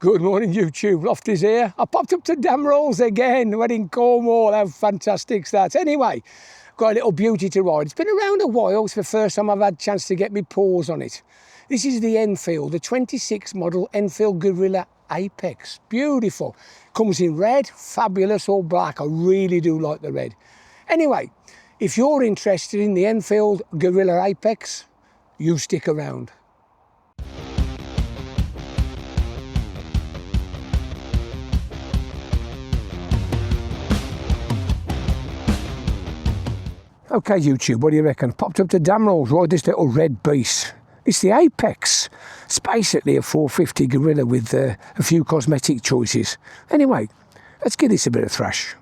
Good morning, YouTube. Lofty's here. I popped up to Damrolls again. We're in Cornwall. How fantastic's that? Anyway, got a little beauty to ride. It's been around a while. It's the first time I've had a chance to get my paws on it. This is the Enfield, the 26 model Enfield Geurrilla Apex. Beautiful. Comes in red, fabulous, or black. I really do like the red. Anyway, if you're interested in the Enfield Geurrilla Apex, you stick around. Okay, YouTube, what do you reckon? Popped up to Damrolls, ride this little red beast. It's the Apex. It's basically a 450 Geurrilla with a few cosmetic choices. Anyway, let's give this a bit of thrash.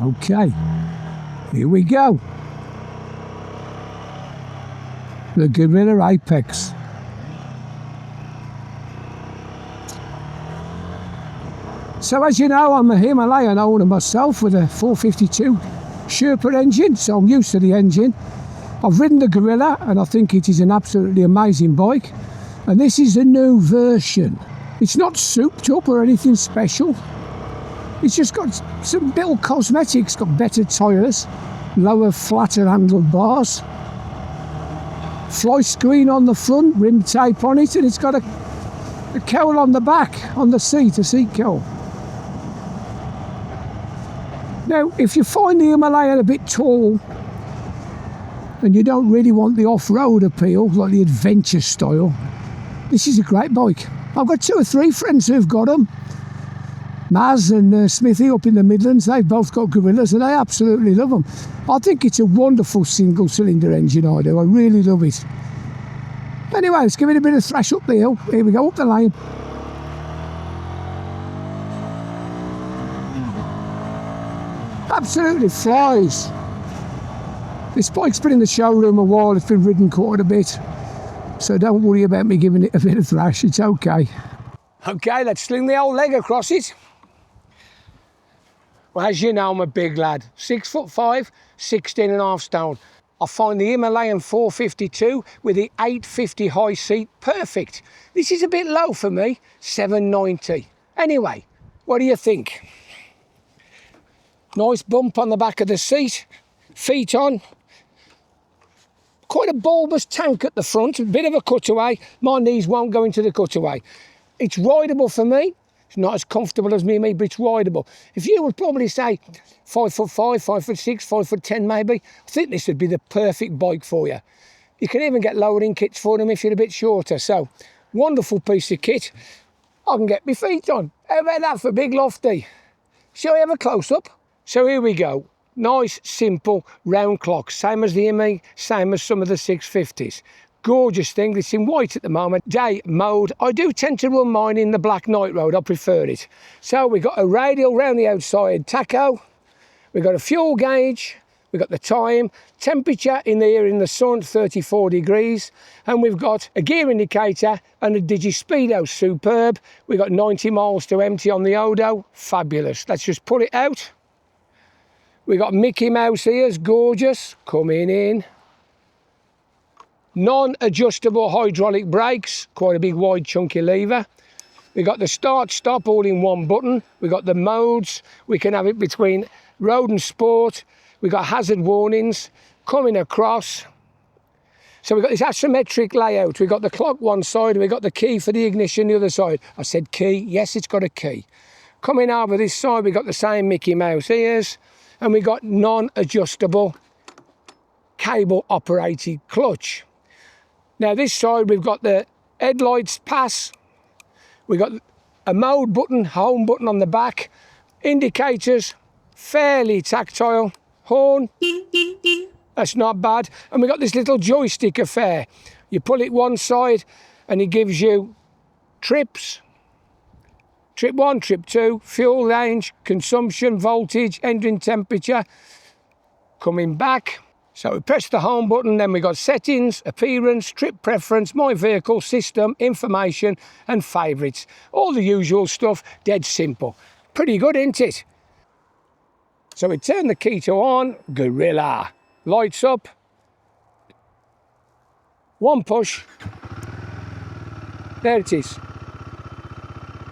Okay, here we go. The Geurrilla Apex. So as you know, I'm a Himalayan owner myself with a 452 Sherpa engine, so I'm used to the engine. I've ridden the Geurrilla and I think it is an absolutely amazing bike. And this is a new version. It's not souped up or anything special. It's just got some little cosmetics, got better tyres, lower, flatter handlebars, fly screen on the front, rim tape on it, and it's got a cowl on the back, on the seat, a seat cowl. Now, if you find the Himalayan a bit tall and you don't really want the off-road appeal, like the adventure style, this is a great bike. I've got 2 or 3 friends who've got them. Maz and Smithy up in the Midlands, they've both got Geurrillas and they absolutely love them. I think it's a wonderful single-cylinder engine, I do. I really love it. Anyway, let's give it a bit of thrash up the hill. Here we go, up the lane. Absolutely flies. This bike's been in the showroom a while, it's been ridden quite a bit, so don't worry about me giving it a bit of thrash, it's okay. Okay, let's sling the old leg across it. Well, as you know, I'm a big lad, 6'5", 16.5 stone. I find the Himalayan 452 with the 850 high seat perfect. This is a bit low for me, 790. Anyway, what do you think? Nice bump on the back of the seat, feet on. Quite a bulbous tank at the front, a bit of a cutaway. My knees won't go into the cutaway. It's rideable for me. It's not as comfortable as me, but it's rideable. If you would probably say 5'5", 5'6", 5'10" maybe, I think this would be the perfect bike for you. You can even get lowering kits for them if you're a bit shorter. So, wonderful piece of kit. I can get my feet on. How about that for Big Lofty? Shall we have a close-up? So here we go. Nice, simple, round clock. Same as the ME, same as some of the 650s. Gorgeous thing. It's in white at the moment. Day mode. I do tend to run mine in the black night road. I prefer it. So we've got a radial round the outside tacho. We've got a fuel gauge. We've got the time. Temperature in here in the sun, 34 degrees. And we've got a gear indicator and a digi-speedo. Superb. We've got 90 miles to empty on the Odo. Fabulous. Let's just pull it out. We've got Mickey Mouse ears, gorgeous, coming in. Non-adjustable hydraulic brakes, quite a big wide chunky lever. We've got the start-stop all in one button. We've got the modes, we can have it between road and sport. We've got hazard warnings coming across. So we've got this asymmetric layout. We've got the clock one side, we've got the key for the ignition the other side. I said key, yes it's got a key. Coming over this side, we've got the same Mickey Mouse ears. And we've got non-adjustable cable-operated clutch. Now this side we've got the headlights pass, we've got a mode button, home button on the back, indicators, fairly tactile, horn, that's not bad. And we've got this little joystick affair. You pull it one side and it gives you trips. Trip 1, trip 2, fuel range, consumption, voltage, engine temperature, coming back. So we press the home button, then we got settings, appearance, trip preference, my vehicle, system, information and favourites. All the usual stuff, dead simple. Pretty good, isn't it? So we turn the key to on, Geurrilla. Lights up. One push. There it is.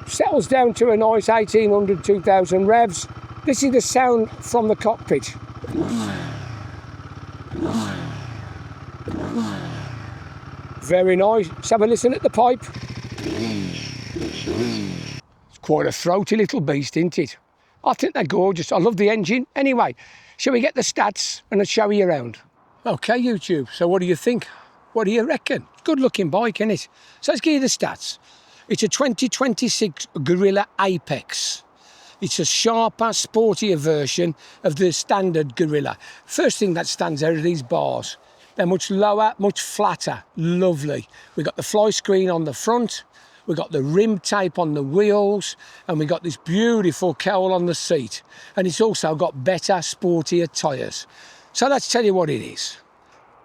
Settles down to a nice 1800, 2000 revs. This is the sound from the cockpit. Very nice. Let's have a listen at the pipe. It's quite a throaty little beast, isn't it? I think they're gorgeous. I love the engine. Anyway, shall we get the stats and I'll show you around? Okay, YouTube, so what do you think? What do you reckon? Good looking bike, isn't it? So let's give you the stats. It's a 2026 Geurrilla Apex. It's a sharper, sportier version of the standard Geurrilla. First thing that stands out are these bars. They're much lower, much flatter, lovely. We've got the fly screen on the front, we've got the rim tape on the wheels, and we've got this beautiful cowl on the seat. And it's also got better, sportier tyres. So let's tell you what it is.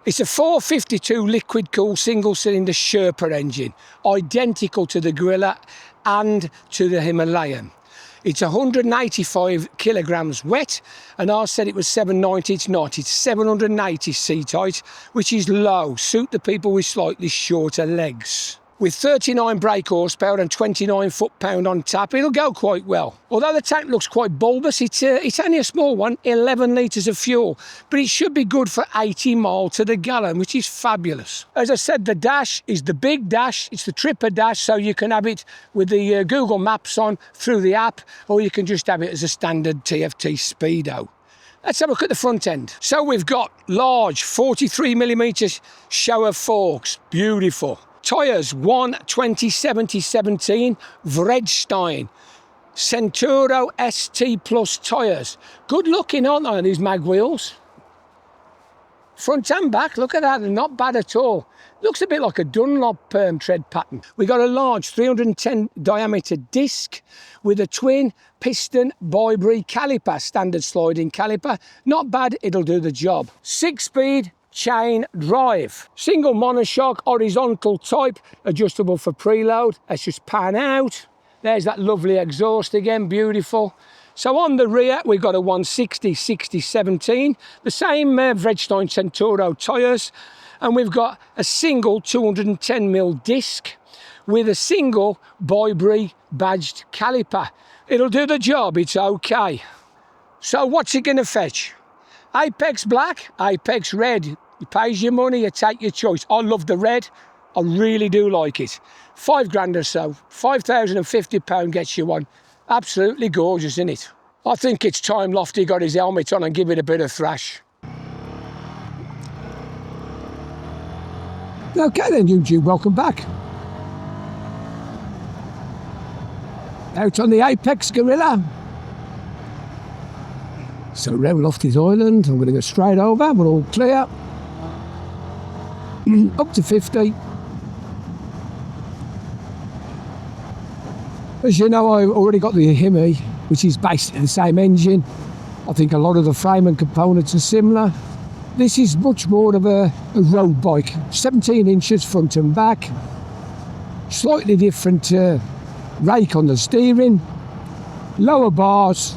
It's a 452 liquid-cooled single-cylinder Sherpa engine, identical to the Geurrilla and to the Himalayan. It's 185 kilograms wet, and I said it was 790, it's not. It's 780 seat height, which is low, suit the people with slightly shorter legs. With 39 brake horsepower and 29 foot-pound on tap, it'll go quite well. Although the tank looks quite bulbous, it's only a small one, 11 litres of fuel, but it should be good for 80 miles to the gallon, which is fabulous. As I said, the dash is the big dash, it's the tripper dash, so you can have it with the Google Maps on through the app, or you can just have it as a standard TFT Speedo. Let's have a look at the front end. So we've got large 43mm shower forks, beautiful. Tyres, 1/20/70/17 Vredstein Centuro ST Plus tyres. Good looking, aren't they, on these mag wheels? Front and back, look at that, they're not bad at all. Looks a bit like a Dunlop tread pattern. We got a large 310 diameter disc with a twin piston Bibri caliper, standard sliding caliper. Not bad, it'll do the job. 6-speed chain drive, single monoshock, horizontal type, adjustable for preload. Let's just pan out. There's that lovely exhaust again, beautiful. So on the rear, we've got a 160/60/17, the same Vredstein Centuro tyres, and we've got a single 210mm disc with a single Bibri badged caliper. It'll do the job, it's okay. So what's it going to fetch? Apex black, Apex red. You pays your money, you take your choice. I love the red, I really do like it. £5 or so, £5,050 gets you one. Absolutely gorgeous, isn't it? I think it's time Lofty got his helmet on and give it a bit of thrash. Okay then, YouTube, welcome back. Out on the Apex Geurrilla. So round Lofty's Island, I'm going to go straight over, we're all clear. Up to 50. As you know, I've already got the Hemi, which is basically the same engine. I think a lot of the frame and components are similar. This is much more of a road bike, 17 inches front and back, slightly different rake on the steering, lower bars,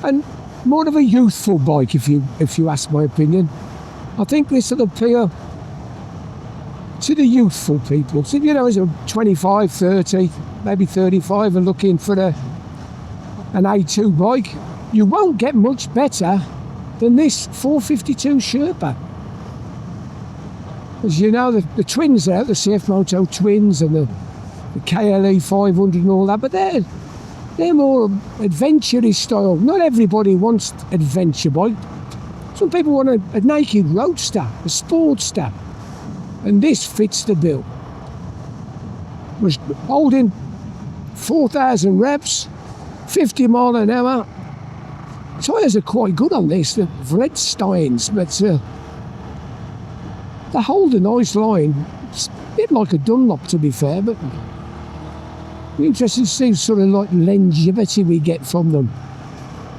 and more of a youthful bike, if you ask my opinion. I think this will appeal to the youthful people. So, you know, as a 25, 30, maybe 35 and looking for an A2 bike, you won't get much better than this 452 Sherpa. As you know, the twins are out, the CF Moto twins and the KLE 500 and all that, but they're more adventurous style. Not everybody wants adventure bike. Some people want a naked roadster, a Sportster, and this fits the bill. Was holding 4,000 revs, 50 mile an hour. Tyres are quite good on this, the Vredsteins, but they hold a nice line. It's a bit like a Dunlop, to be fair, but interesting to see sort of like longevity we get from them.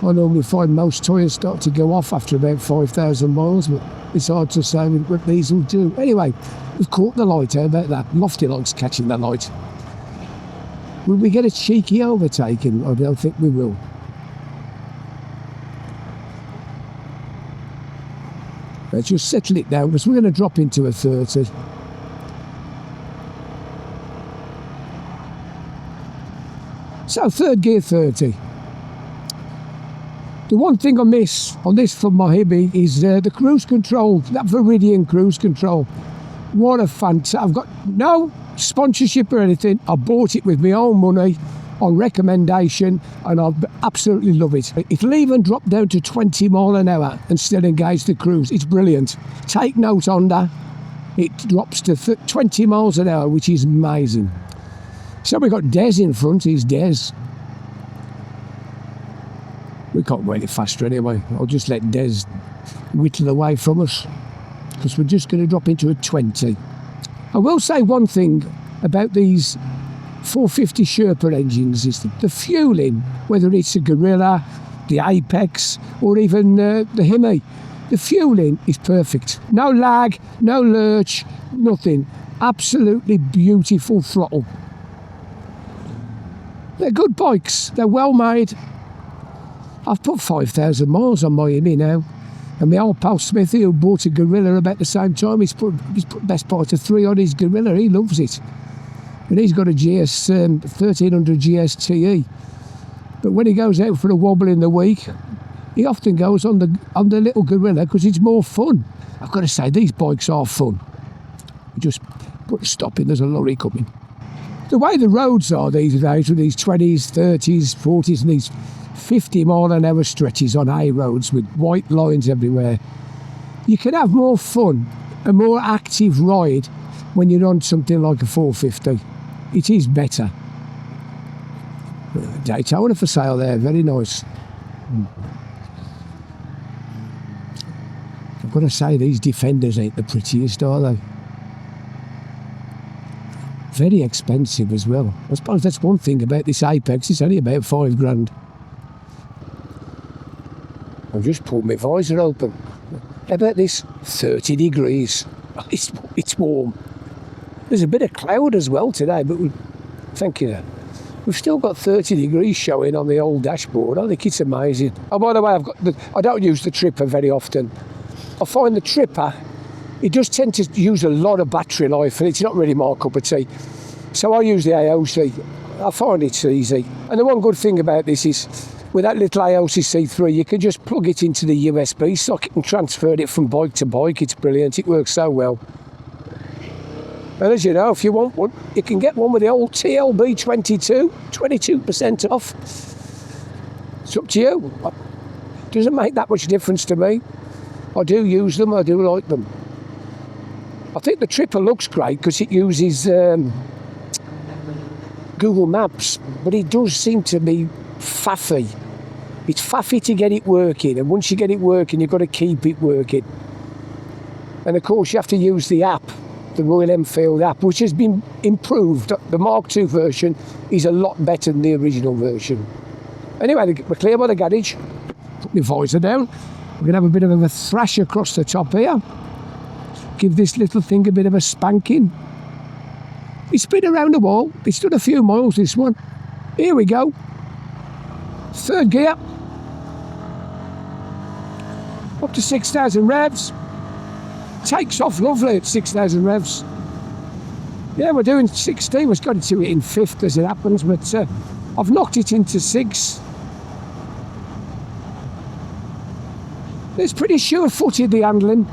I normally find most tyres start to go off after about 5,000 miles, but it's hard to say what these will do. Anyway, we've caught the light, how about that? Lofty likes catching the light. Will we get a cheeky overtaking? I don't think we will. Let's just settle it down, because we're going to drop into a 30. So third gear 30. The one thing I miss on this from my Hemi is the cruise control, that Viridian cruise control. What a fantastic, I've got no sponsorship or anything. I bought it with my own money on recommendation and I absolutely love it. It'll even drop down to 20 mile an hour and still engage the cruise. It's brilliant. Take note, Honda. It drops to 20 miles an hour, which is amazing. So we've got Des in front. Here's Des. We can't go any faster anyway. I'll just let Des whittle away from us because we're just going to drop into a 20. I will say one thing about these 450 Sherpa engines is the fueling, whether it's a Geurrilla, the Apex, or even the Hemi. The fueling is perfect. No lag, no lurch, nothing. Absolutely beautiful throttle. They're good bikes. They're well made. I've put 5,000 miles on my Hemi now. And my old pal Smithy, who bought a Geurrilla about the same time, he's put best part of 3 on his Geurrilla. He loves it. And he's got a GS 1300 GSTE. But when he goes out for a wobble in the week, he often goes on the little Geurrilla because it's more fun. I've got to say, these bikes are fun. We just put a stop in, there's a lorry coming. The way the roads are these days with these 20s, 30s, 40s and these 50 mile an hour stretches on A roads with white lines everywhere, you can have more fun, a more active ride when you're on something like a 450. It is better. Daytona for sale there, very nice. I've got to say, these Defenders ain't the prettiest, are they? Very expensive as well. I suppose that's one thing about this Apex, it's only about 5 grand. I've just pulled my visor open. How about this? 30 degrees. It's warm. There's a bit of cloud as well today, but thank you. We've still got 30 degrees showing on the old dashboard. I think it's amazing. Oh, by the way, I don't use the Tripper very often. I find the Tripper, it does tend to use a lot of battery life, and it's not really my cup of tea. So I use the Aoocci. I find it's easy. And the one good thing about this is, with that little Aoocci C3, you can just plug it into the USB socket and transfer it from bike to bike. It's brilliant. It works so well. And as you know, if you want one, you can get one with the old TLB 22, 22% off. It's up to you. It doesn't make that much difference to me. I do use them. I do like them. I think the Tripper looks great because it uses Google Maps, but it does seem to be faffy. It's faffy to get it working, and once you get it working, you've got to keep it working. And of course, you have to use the app, the Royal Enfield app, which has been improved. The Mark II version is a lot better than the original version. Anyway, we're clear by the garage. Put my visor down. We're going to have a bit of a thrash across the top here. Give this little thing a bit of a spanking. It's been around the wall. It's done a few miles, this one. Here we go. Third gear. Up to 6,000 revs. Takes off lovely at 6,000 revs. Yeah, we're doing 16. We've got to do it in 5th as it happens, but I've knocked it into 6. It's pretty sure-footed, the handling.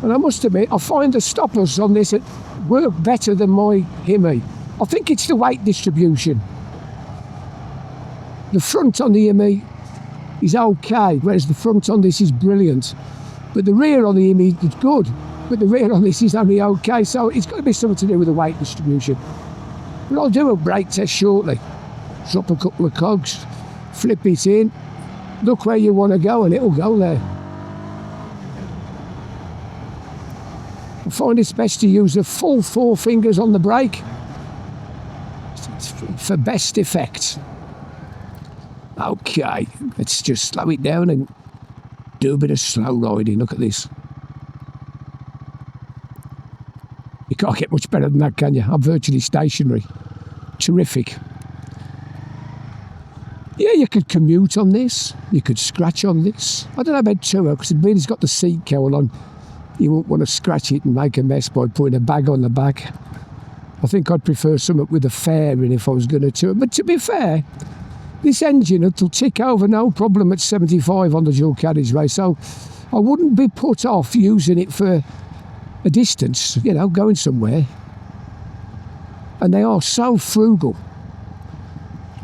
And I must admit, I find the stoppers on this work better than my Hemi. I think it's the weight distribution. The front on the Hemi is okay, whereas the front on this is brilliant. But the rear on the Hemi is good, but the rear on this is only okay, so it's got to be something to do with the weight distribution. But I'll do a brake test shortly. Drop a couple of cogs, flip it in, look where you want to go, and it'll go there. I find it's best to use the full 4 fingers on the brake for best effect. Okay, let's just slow it down and do a bit of slow riding. Look at this. You can't get much better than that, can you? I'm virtually stationary. Terrific. Yeah, you could commute on this. You could scratch on this. I don't know about tour, because it's got the seat cowl on. You won't want to scratch it and make a mess by putting a bag on the back. I think I'd prefer something with a fairing if I was going to tour. But to be fair, this engine will tick over no problem at 75 on the dual carriageway, so I wouldn't be put off using it for a distance, you know, going somewhere. And they are so frugal.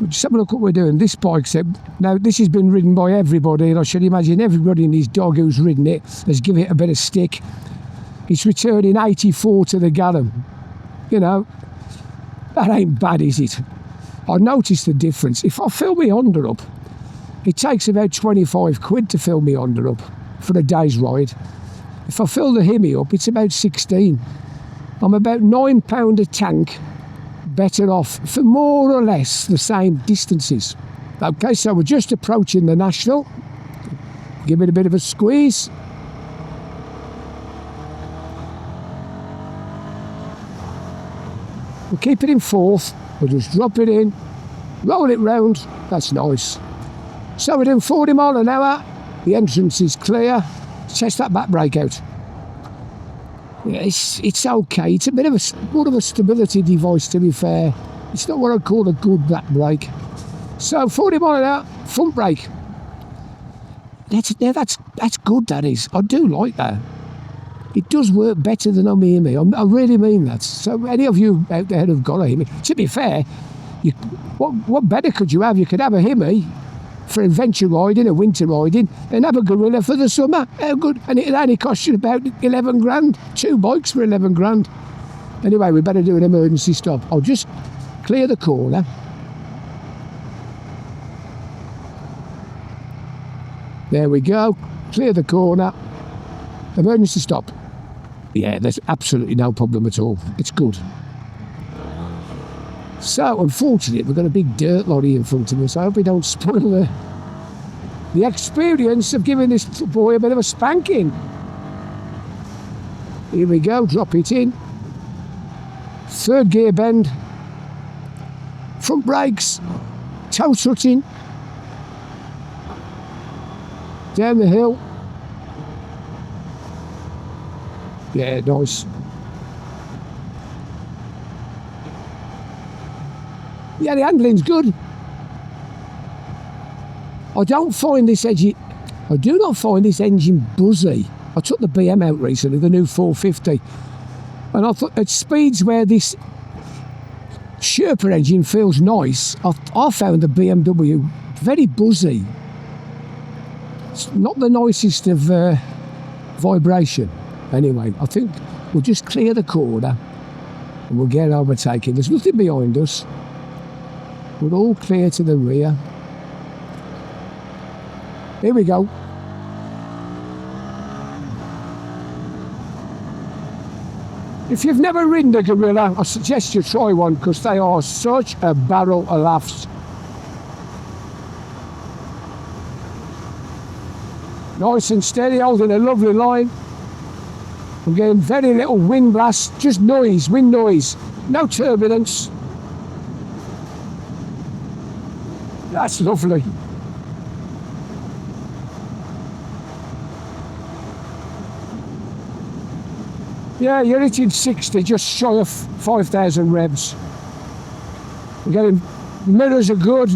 Just have a look what we're doing. This bike set, now this has been ridden by everybody, and I should imagine everybody in his dog who's ridden it has given it a bit of stick. It's returning 84 to the gallon. You know, that ain't bad, is it? I noticed the difference. If I fill my Honda up, it takes about 25 quid to fill my Honda up for a day's ride. If I fill the Hemi up, it's about 16. I'm about £9 a tank better off for more or less the same distances. Okay, so we're just approaching the National. Give it a bit of a squeeze. We'll keep it in fourth. We'll just drop it in, roll it round. That's nice. So we're doing 40 mile an hour. The entrance is clear. Let's test that back brake out. Yeah, it's okay. It's a bit of more of a stability device, to be fair. It's not what I'd call a good back brake. So 40 mile an hour, front brake. That's good, that is. I do like that. It does work better than on my Hemi. I really mean that. So any of you out there who've got a Hemi, to be fair, what better could you have? You could have a Hemi for adventure riding, a winter riding, and have a Geurrilla for the summer. How good? And it'll only cost you about 11 grand. 2 bikes for 11 grand. Anyway, we better do an emergency stop. I'll just clear the corner. There we go. Clear the corner. Emergency stop. Yeah, there's absolutely no problem at all. It's good. So, unfortunately, we've got a big dirt lorry in front of us. I hope we don't spoil the experience of giving this boy a bit of a spanking. Here we go, drop it in. Third gear bend. Front brakes. Toe touching. Down the hill. Yeah, nice. Yeah, the handling's good. I do not find this engine buzzy. I took the BM out recently, the new 450, and I thought at speeds where this Sherpa engine feels nice, I found the BMW very buzzy. It's not the nicest of vibration. Anyway, I think we'll just clear the corner and we'll get overtaken. There's nothing behind us. We're all clear to the rear. Here we go. If you've never ridden a Geurrilla, I suggest you try one because they are such a barrel of laughs. Nice and steady, holding a lovely line. I'm getting very little wind blast, just noise, wind noise, no turbulence. That's lovely. Yeah, you're hitting 60, just shy of 5,000 revs. You're getting, mirrors are good,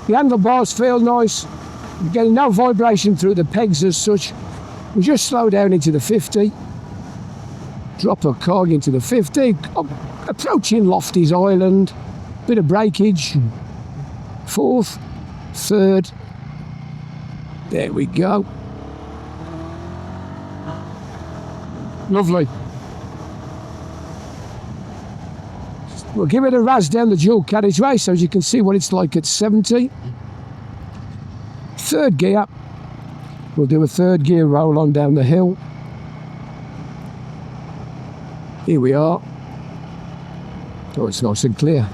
the handlebars feel nice, you're getting no vibration through the pegs as such. We just slow down into the 50. Drop a cog into the 50, approaching Lofty's Island, bit of breakage, fourth, third, there we go. Lovely. We'll give it a razz down the dual carriageway so you can see what it's like at 70. Third gear, we'll do a third gear roll on down the hill. Here we are. Oh, it's nice and clear.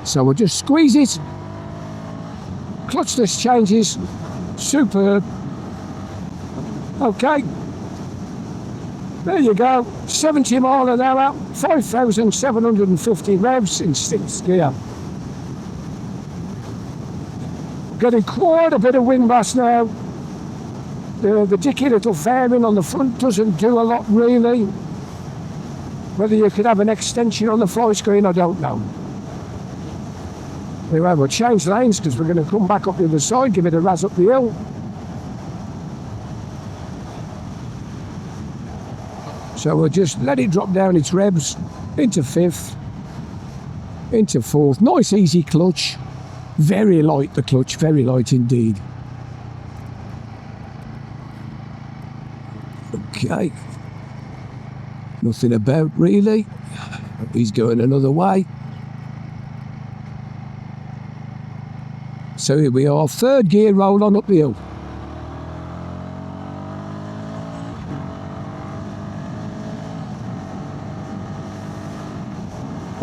So we'll just squeeze it. Clutchless changes. Superb. Okay. There you go. 70 mile an hour, 5,750 revs in 6th gear. Getting quite a bit of wind blast now. The dicky little fairing on the front doesn't do a lot really. Whether you could have an extension on the fly screen, I don't know. Anyway, we'll change lanes because we're going to come back up the other side, give it a razz up the hill. So we'll just let it drop down its revs into fifth, into fourth. Nice easy clutch. Very light the clutch, very light indeed. Okay. Nothing about really. He's going another way. So here we are, third gear roll on up the hill.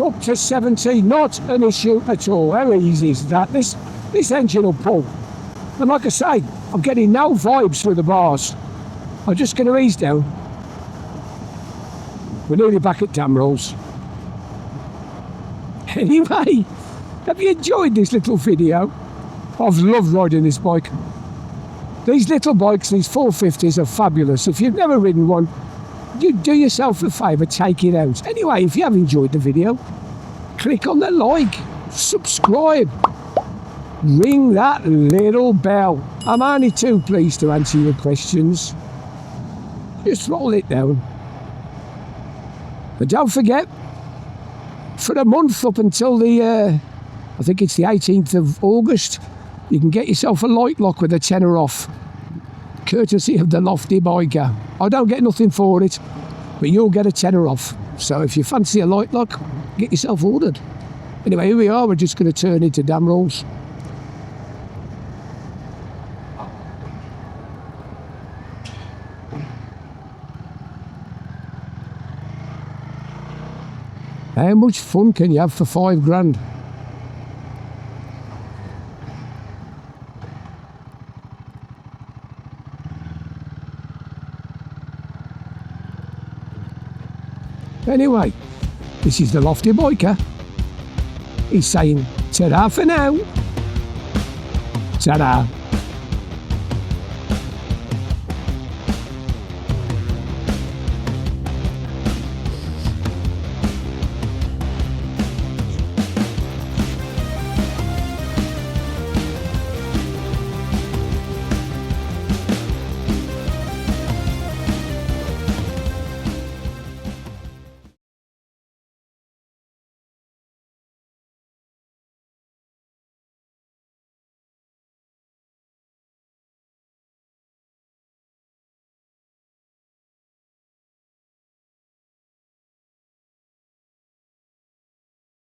Up to 70, not an issue at all. How easy is that? This engine will pull. And like I say, I'm getting no vibes through the bars. I'm just going to ease down. We're nearly back at dam rolls. Anyway, have you enjoyed this little video? I've loved riding this bike. These little bikes, these 450s are fabulous. If you've never ridden one, you do yourself a favour, take it out. Anyway, if you have enjoyed the video, click on the like, subscribe, ring that little bell. I'm only too pleased to answer your questions. Just roll it down. But don't forget, for a month up until I think it's the 18th of August, you can get yourself a light lock with a tenner off, courtesy of the Lofty Biker. I don't get nothing for it, but you'll get a tenner off. So if you fancy a light lock, get yourself ordered. Anyway, here we are. We're just going to turn into dam rolls. How much fun can you have for £5 grand? Anyway, this is the Lofty Biker. He's saying ta-ra for now. Ta-ra.